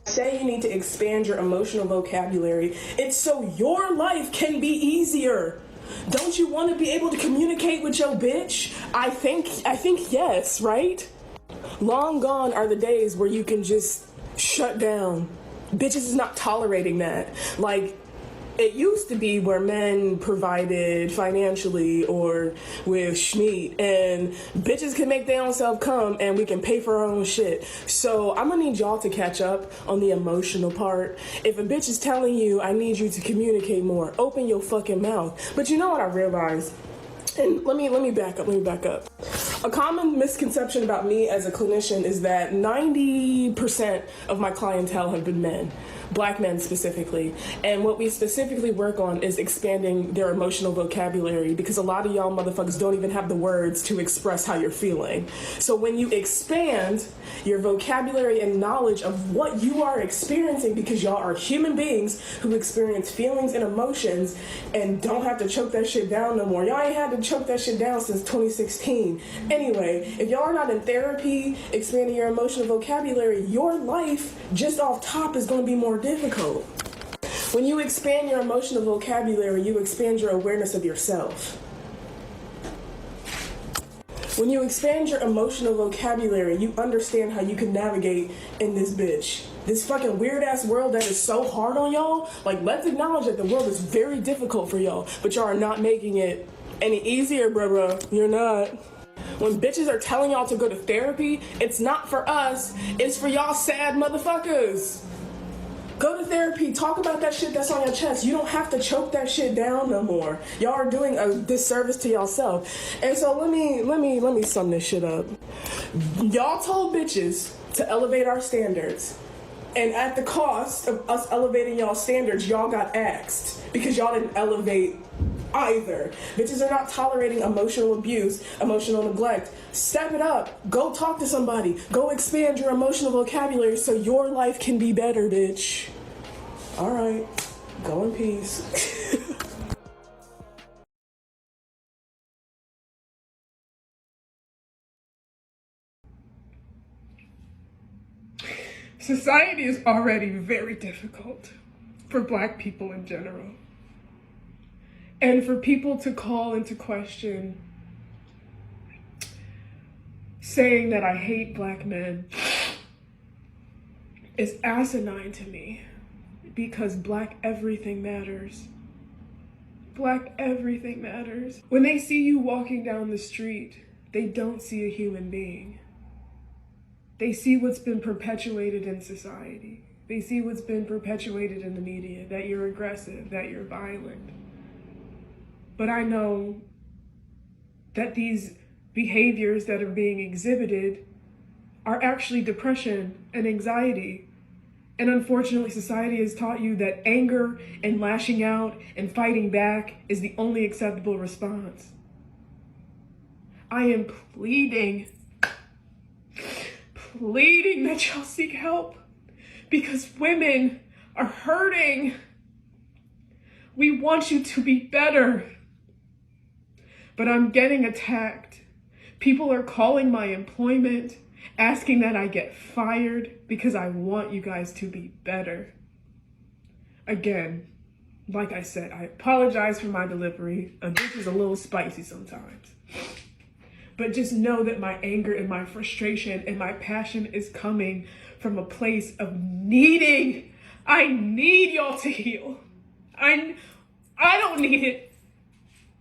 Say you need to expand your emotional vocabulary. It's so your life can be easier. Don't you want to be able to communicate with your bitch? I think yes, right? Long gone are the days where you can just shut down. Bitches is not tolerating that. Like, it used to be where men provided financially or with schmeat, and bitches can make their own self come and we can pay for our own shit. So I'm gonna need y'all to catch up on the emotional part. If a bitch is telling you, I need you to communicate more, open your fucking mouth. But you know what I realized? And let me back up. A common misconception about me as a clinician is that 90% of my clientele have been men, Black men specifically. And what we specifically work on is expanding their emotional vocabulary, because a lot of y'all motherfuckers don't even have the words to express how you're feeling. So when you expand your vocabulary and knowledge of what you are experiencing, because y'all are human beings who experience feelings and emotions and don't have to choke that shit down no more. Y'all ain't had to choke that shit down since 2016. Anyway, if y'all are not in therapy, expanding your emotional vocabulary, your life just off top is going to be more difficult. When you expand your emotional vocabulary, you expand your awareness of yourself. When you expand your emotional vocabulary, you understand how you can navigate in this bitch. This fucking weird ass world that is so hard on y'all. Like, let's acknowledge that the world is very difficult for y'all, but y'all are not making it any easier, bruh. You're not. When bitches are telling y'all to go to therapy, it's not for us, it's for y'all sad motherfuckers. Go to therapy, talk about that shit that's on your chest. You don't have to choke that shit down no more. Y'all are doing a disservice to yourself. And so let me sum this shit up. Y'all told bitches to elevate our standards. And at the cost of us elevating y'all standards, y'all got axed because y'all didn't elevate either. Bitches are not tolerating emotional abuse, emotional neglect. Step it up. Go talk to somebody. Go expand your emotional vocabulary so your life can be better, bitch. All right. Go in peace. Society is already very difficult for Black people in general. And for people to call into question saying that I hate Black men is asinine to me, because Black everything matters. Black everything matters. When they see you walking down the street, they don't see a human being. They see what's been perpetuated in society. They see what's been perpetuated in the media, that you're aggressive, that you're violent. But I know that these behaviors that are being exhibited are actually depression and anxiety. And unfortunately, society has taught you that anger and lashing out and fighting back is the only acceptable response. I am pleading that y'all seek help, because women are hurting. We want you to be better. But I'm getting attacked. People are calling my employment, asking that I get fired because I want you guys to be better. Again, like I said, I apologize for my delivery. This is a little spicy sometimes. But just know that my anger and my frustration and my passion is coming from a place of needing. I need y'all to heal. I don't need it.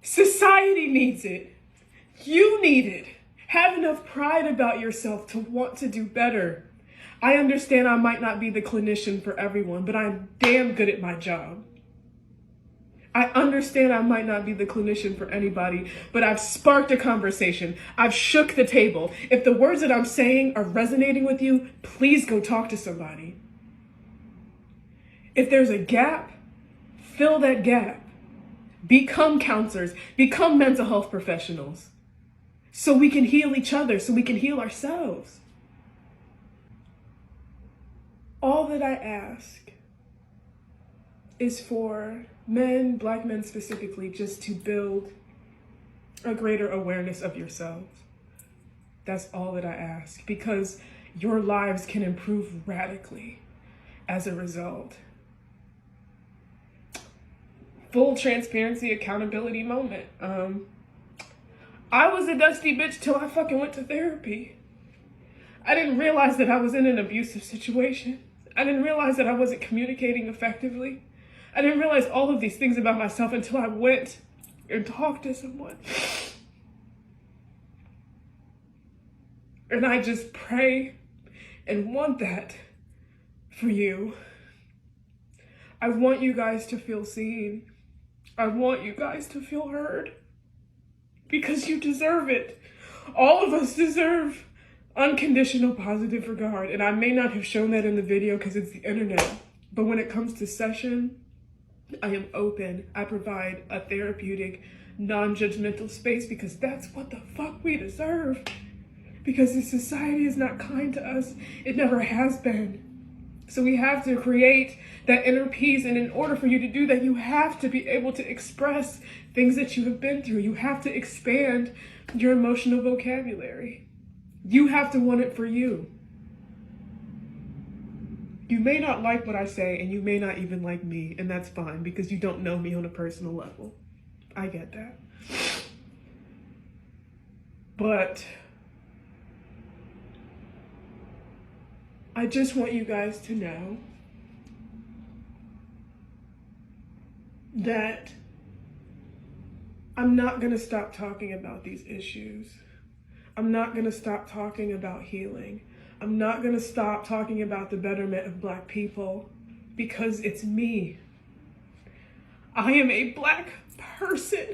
Society needs it. You need it. Have enough pride about yourself to want to do better. I understand I might not be the clinician for everyone, but I'm damn good at my job. I understand I might not be the clinician for anybody, but I've sparked a conversation. I've shook the table. If the words that I'm saying are resonating with you, please go talk to somebody. If there's a gap, fill that gap. Become counselors, become mental health professionals, so we can heal each other, so we can heal ourselves. All that I ask is for men, Black men specifically, just to build a greater awareness of yourselves. That's all that I ask, because your lives can improve radically. as a result. Full transparency, accountability moment. I was a dusty bitch till I fucking went to therapy. I didn't realize that I was in an abusive situation. I didn't realize that I wasn't communicating effectively. I didn't realize all of these things about myself until I went and talked to someone. And I just pray and want that for you. I want you guys to feel seen. I want you guys to feel heard. Because you deserve it. All of us deserve unconditional positive regard. And I may not have shown that in the video because it's the internet. But when it comes to session, I am open. I provide a therapeutic, non-judgmental space because that's what the fuck we deserve. Because this society is not kind to us. It never has been. So we have to create that inner peace. And in order for you to do that, you have to be able to express things that you have been through. You have to expand your emotional vocabulary. You have to want it for you. You may not like what I say, and you may not even like me, and that's fine because you don't know me on a personal level. I get that. But I just want you guys to know that I'm not going to stop talking about these issues. I'm not going to stop talking about healing. I'm not going to stop talking about the betterment of Black people because it's me. I am a Black person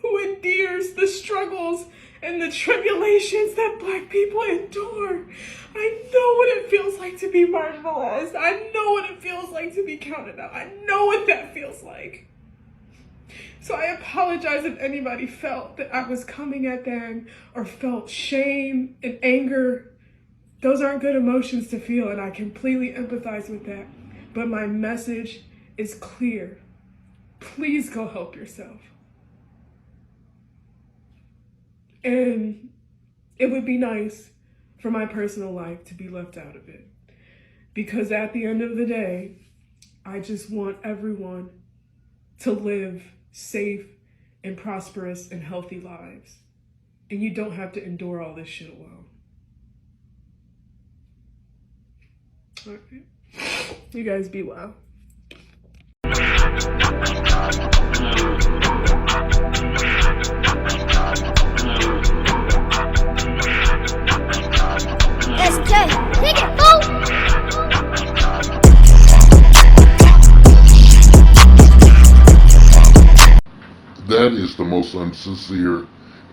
who endures the struggles and the tribulations that Black people endure. I know what it feels like to be marginalized. I know what it feels like to be counted out. I know what that feels like. So I apologize if anybody felt that I was coming at them or felt shame and anger. Those aren't good emotions to feel, and I completely empathize with that. But my message is clear. Please go help yourself. And it would be nice for my personal life to be left out of it. Because at the end of the day, I just want everyone to live safe and prosperous and healthy lives. And you don't have to endure all this shit alone. Okay. You guys be well. SJ, pick it, fool! That is the most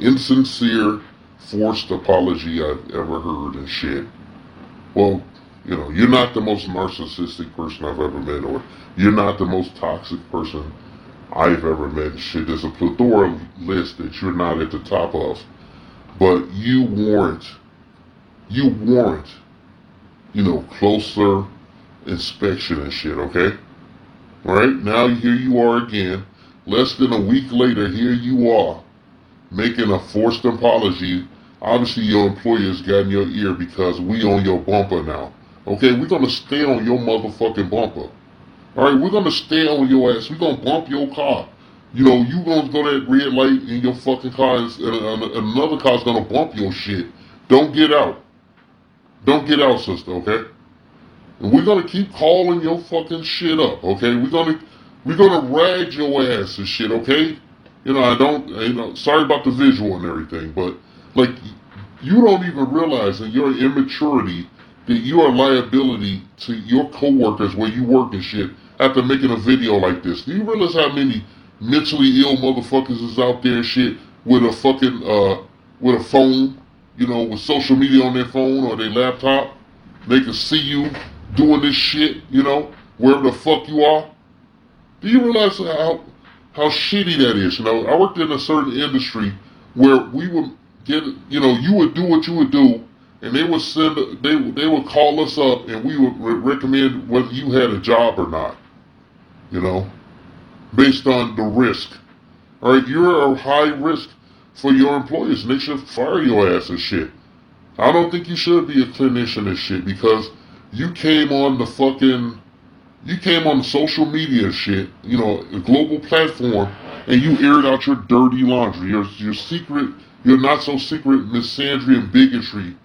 insincere, forced apology I've ever heard and shit. Well, you know, you're not the most narcissistic person I've ever met, or you're not the most toxic person I've ever met and shit. There's a plethora list that you're not at the top of. But you warrant, you know, closer inspection and shit, okay? Alright, now here you are again. Less than a week later, here you are, making a forced apology. Obviously, your employer's got in your ear because we on your bumper now. Okay, we're gonna stay on your motherfucking bumper. Alright, we're gonna stay on your ass. We're gonna bump your car. You know, you gonna go that red light in your fucking car and another car's gonna bump your shit. Don't get out. Don't get out, sister, okay? And we're gonna keep calling your fucking shit up, okay? We're gonna rag your ass and shit, okay? You know, sorry about the visual and everything, but, like, you don't even realize in your immaturity that you are a liability to your coworkers where you work and shit after making a video like this. Do you realize how many mentally ill motherfuckers is out there and shit with a fucking, with a phone, you know, with social media on their phone or their laptop? They can see you doing this shit, you know, wherever the fuck you are. Do you realize how shitty that is? You know, I worked in a certain industry where we would get, you know, you would do what you would do, and they would call us up, and we would recommend whether you had a job or not, you know, based on the risk. All right, you're a high risk for your employers, and they should fire your ass and shit. I don't think you should be a clinician and shit because you came on the fucking, you came on the social media shit, you know, a global platform, and you aired out your dirty laundry, your secret, your not so secret misandry and bigotry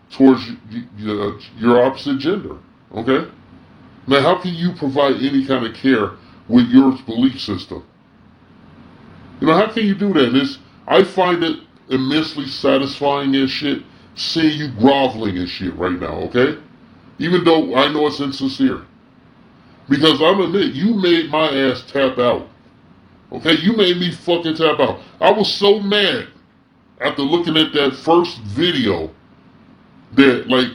towards your opposite gender. Okay? Now, how can you provide any kind of care with your belief system? You know, how can you do that? I find it immensely satisfying and shit, seeing you groveling and shit right now, okay? Even though I know it's insincere. Because I'll admit, you made my ass tap out. Okay? You made me fucking tap out. I was so mad after looking at that first video that, like,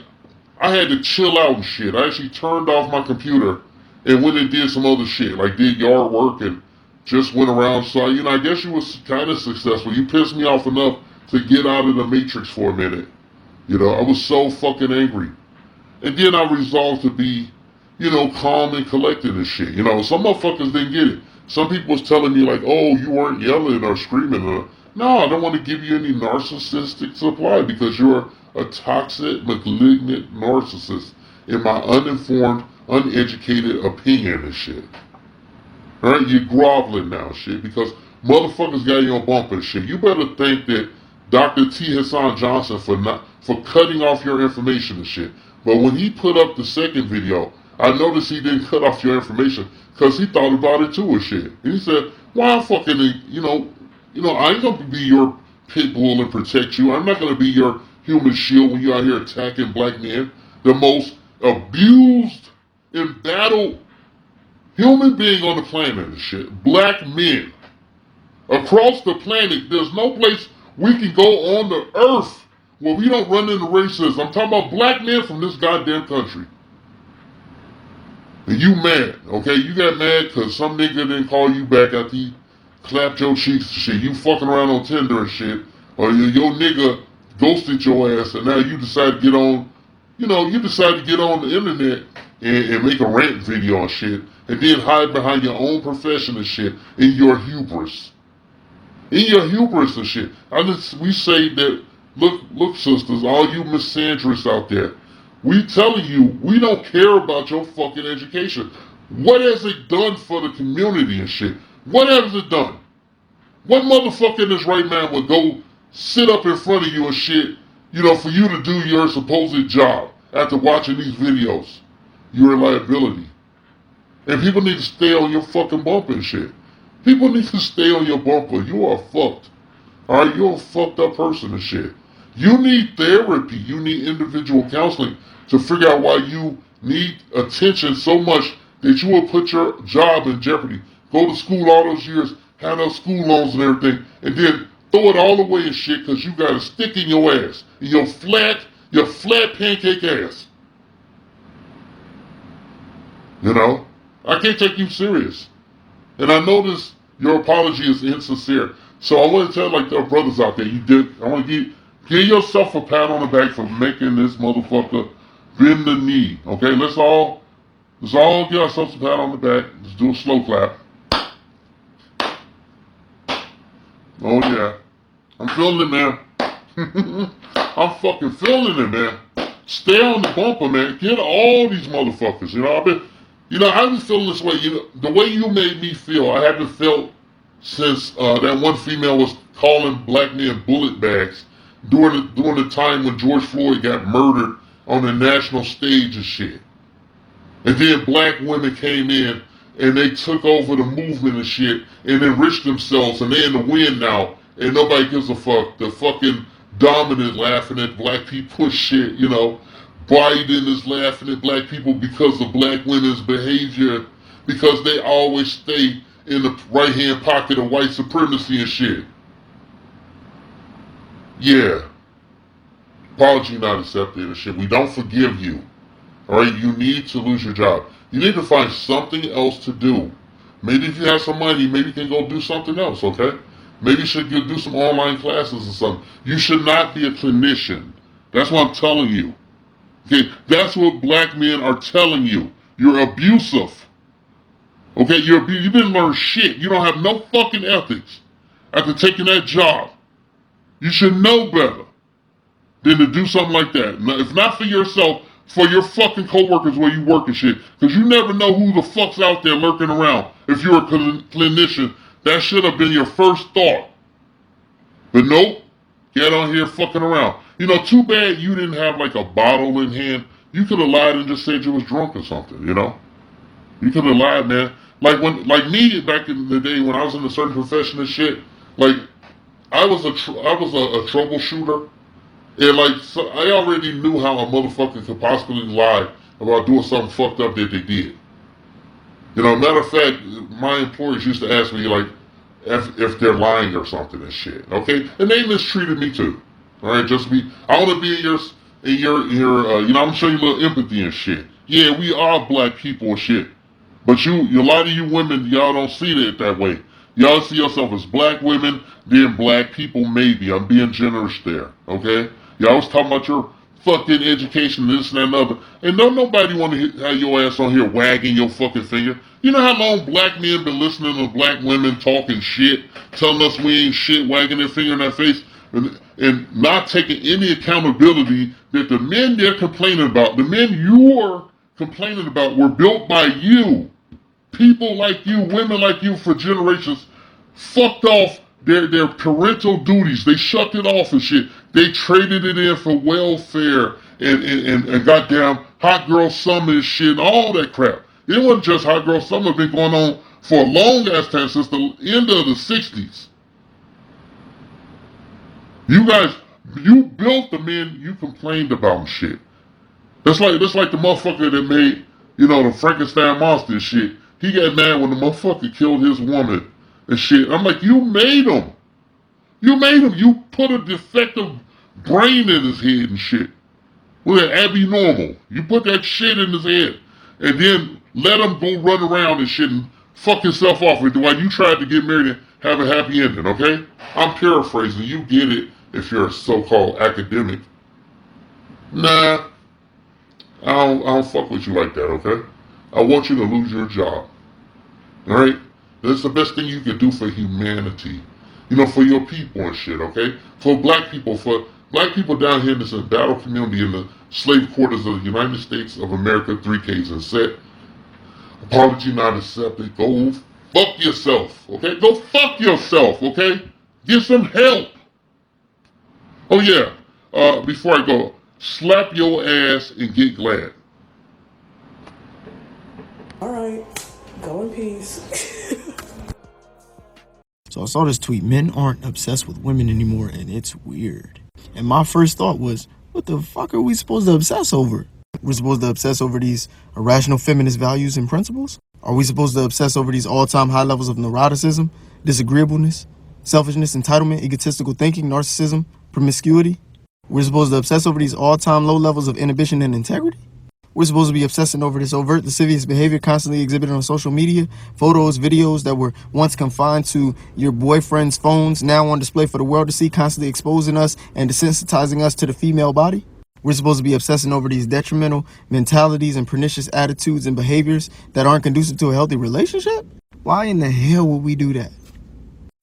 I had to chill out and shit. I actually turned off my computer and went and did some other shit, like did yard work and just went around. So, you know, I guess you was kind of successful. You pissed me off enough to get out of the matrix for a minute. You know, I was so fucking angry. And then I resolved to be, you know, calm and collected and shit. You know, some motherfuckers didn't get it. Some people was telling me like, oh, you weren't yelling or screaming. No, I don't want to give you any narcissistic supply because you're a toxic, malignant narcissist in my uninformed, uneducated opinion and shit. Alright, you're groveling now shit because motherfuckers got you on bump and shit. You better thank that Dr. T. Hassan Johnson for cutting off your information and shit. But when he put up the second video, I noticed he didn't cut off your information because he thought about it too and shit. He said, why I'm fucking, you know, I ain't gonna be your pit bull and protect you. I'm not gonna be your human shield when you're out here attacking black men. The most abused, embattled human being on the planet and shit. Black men. Across the planet, there's no place we can go on the earth where we don't run into racism. I'm talking about black men from this goddamn country. And you mad, okay? You got mad because some nigga didn't call you back after he clapped your cheeks and shit. You fucking around on Tinder and shit. Or your nigga ghosted your ass and now you decide to get on, you know, you decide to get on the internet and make a rant video and shit. And then hide behind your own profession and shit in your hubris. In your hubris and shit. We say that, look sisters, all you misandrists out there, we telling you, we don't care about your fucking education. What has it done for the community and shit? What has it done? What motherfucker in this right man would go sit up in front of you and shit, you know, for you to do your supposed job after watching these videos? You're a liability. And people need to stay on your fucking bumper and shit. People need to stay on your bumper. You are fucked. Alright, you're a fucked up person and shit. You need therapy. You need individual counseling to figure out why you need attention so much that you will put your job in jeopardy. Go to school all those years, have those school loans and everything, and then throw it all away and shit because you got a stick in your ass. In your flat pancake ass. You know? I can't take you serious. And I notice your apology is insincere. So I want to tell like the brothers out there, I want to give yourself a pat on the back for making this motherfucker bend the knee. Okay, let's all give ourselves a pat on the back. Let's do a slow clap. Oh yeah. I'm feeling it, man. I'm fucking feeling it, man. Stay on the bumper, man. Get all these motherfuckers. You know, I've been feeling this way. You know, the way you made me feel, I haven't felt since that one female was calling black men bullet bags during the time when George Floyd got murdered on the national stage and shit. And then black women came in and they took over the movement and shit and enriched themselves and they're in the win now and nobody gives a fuck. The fucking dominant laughing at black people shit, you know. Biden is laughing at black people because of black women's behavior, because they always stay in the right-hand pocket of white supremacy and shit. Yeah. Apology not accepted and shit. We don't forgive you. Alright, you need to lose your job. You need to find something else to do. Maybe if you have some money, maybe you can go do something else, okay? Maybe you should do some online classes or something. You should not be a clinician. That's what I'm telling you. Okay, that's what black men are telling you. You're abusive. Okay, you didn't learn shit. You don't have no fucking ethics after taking that job. You should know better than to do something like that. Now, if not for yourself, for your fucking coworkers where you work and shit. Because you never know who the fuck's out there lurking around. If you're a clinician, that should have been your first thought. But nope, get on here fucking around. You know, too bad you didn't have like a bottle in hand. You could have lied and just said you was drunk or something, you know? You could have lied, man. Like me back in the day when I was in a certain profession and shit, like I was a troubleshooter. And like, so I already knew how a motherfucker could possibly lie about doing something fucked up that they did. You know, matter of fact, my employers used to ask me like if they're lying or something and shit. Okay, and they mistreated me too. All right, I want to be in your you know, I'm gonna show you a little empathy and shit. Yeah, we are black people and shit, but a lot of you women, y'all don't see it that way. Y'all see yourself as black women, then black people maybe. I'm being generous there, okay? Y'all was talking about your fucking education, this and that and other. And don't nobody want to have your ass on here wagging your fucking finger. You know how long black men been listening to black women talking shit, telling us we ain't shit, wagging their finger in our face, and not taking any accountability that the men they're complaining about, the men you're complaining about were built by you. People like you, women like you for generations fucked off their parental duties. They shucked it off and shit. They traded it in for welfare and goddamn hot girl summer and shit and all that crap. It wasn't just hot girl summer. It's been going on for a long ass time since the end of the 60s. You built the men you complained about and shit. That's like the motherfucker that made, you know, the Frankenstein monster and shit. He got mad when the motherfucker killed his woman and shit. I'm like, you made him. You made him. You put a defective brain in his head and shit. Well, abnormal. You put that shit in his head. And then let him go run around and shit and fuck himself off with while you tried to get married and have a happy ending, okay? I'm paraphrasing. You get it if you're a so-called academic. Nah. I don't fuck with you like that, okay? I want you to lose your job. Alright? That's the best thing you can do for humanity. You know, for your people and shit, okay? For black people down here in this battle community in the slave quarters of the United States of America, 3Ks and set. Apology not accepted. Go fuck yourself, okay? Go fuck yourself, okay? Get some help. Oh yeah, before I go, slap your ass and get glad. Alright, go in peace. So I saw this tweet, men aren't obsessed with women anymore and it's weird. And my first thought was, what the fuck are we supposed to obsess over? We're supposed to obsess over these irrational feminist values and principles? Are we supposed to obsess over these all-time high levels of neuroticism, disagreeableness, selfishness, entitlement, egotistical thinking, narcissism, promiscuity? We're supposed to obsess over these all-time low levels of inhibition and integrity? We're supposed to be obsessing over this overt, lascivious behavior constantly exhibited on social media, photos, videos that were once confined to your boyfriend's phones, now on display for the world to see, constantly exposing us and desensitizing us to the female body. We're supposed to be obsessing over these detrimental mentalities and pernicious attitudes and behaviors that aren't conducive to a healthy relationship? Why in the hell would we do that?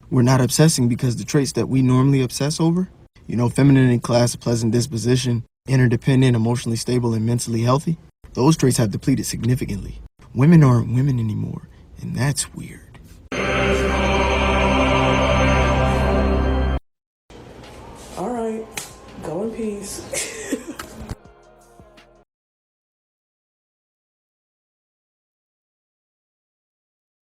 We're not obsessing because the traits that we normally obsess over, you know, feminine in class, a pleasant disposition, interdependent, emotionally stable, and mentally healthy, those traits have depleted significantly. Women aren't women anymore, and that's weird.